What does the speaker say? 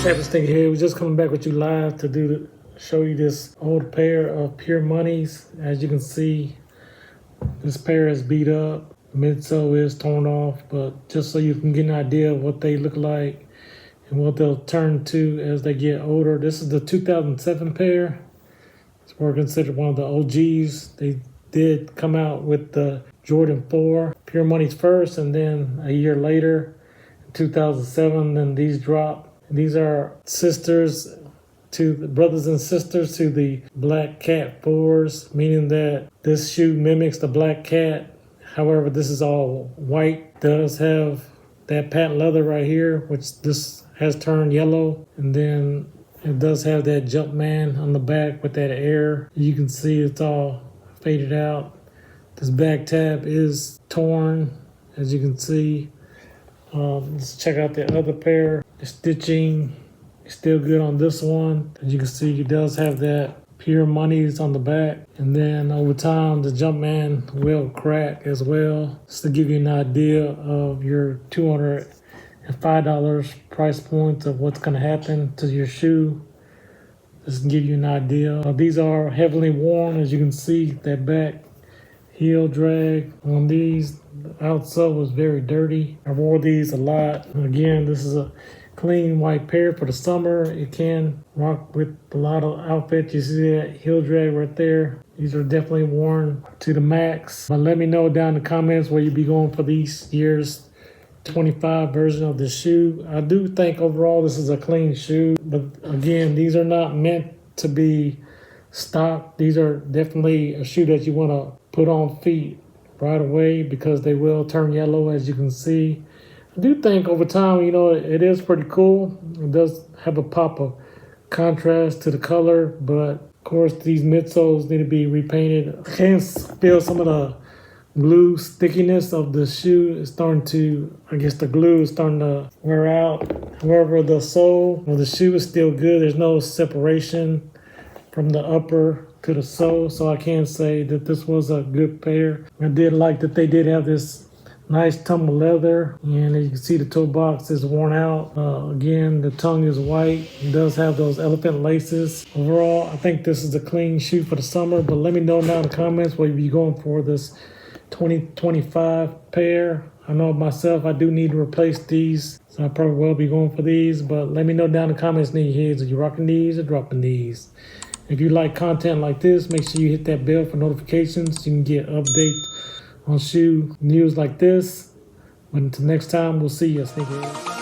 Travis Stinker here. We're just coming back with you live to show you this old pair of Pure Moneys. As you can see, this pair is beat up. The midsole is torn off, but just so you can get an idea of what they look like and what they'll turn to as they get older. This is the 2007 pair. It's more considered one of the OGs. They did come out with the Jordan 4 Pure Moneys first, and then a year later, 2007, then these dropped. These are sisters to the brothers and sisters to the Black Cat 4s, meaning that this shoe mimics the Black Cat. However, this is all white. Does have that patent leather right here, which this has turned yellow, and then it does have that Jumpman on the back with that air. You can see it's all faded out. This back tab is torn, as you can see. Let's check out the other pair. The stitching is still good on this one. As you can see, it does have that Pure Moneys on the back. And then over time, the Jumpman will crack as well. Just to give you an idea of your $205 price point of what's going to happen to your shoe. Just to give you an idea. These are heavily worn. As you can see, that back heel drag on these. The outsole was very dirty. I wore these a lot. Again, this is a clean white pair for the summer. It can rock with a lot of outfits. You see that heel drag right there. These are definitely worn to the max. But let me know down in the comments where you'd be going for these year's 25 version of the shoe. I do think overall this is a clean shoe. But again, these are not meant to be stock. These are definitely a shoe that you want to put on feet right away because they will turn yellow, as you can see. I do think over time, it is pretty cool. It does have a pop of contrast to the color, but of course these midsoles need to be repainted. I can feel some of the glue stickiness of the shoe is starting to, the glue is starting to wear out. However, the sole of the shoe is still good. There's no separation from the upper to the sole, so I can say that this was a good pair. I did like that they did have this nice tumble leather, and as you can see, the toe box is worn out. Again, the tongue is white. It does have those elephant laces. Overall, I think this is a clean shoe for the summer, but let me know down in the comments what you'd be going for this 2025 pair. I know myself, I do need to replace these, so I probably will be going for these, but let me know down in the comments, sneakerheads, are you rocking these or dropping these? If you like content like this, make sure you hit that bell for notifications so you can get updates on shoe news like this. But until next time, we'll see you, sneakerheads.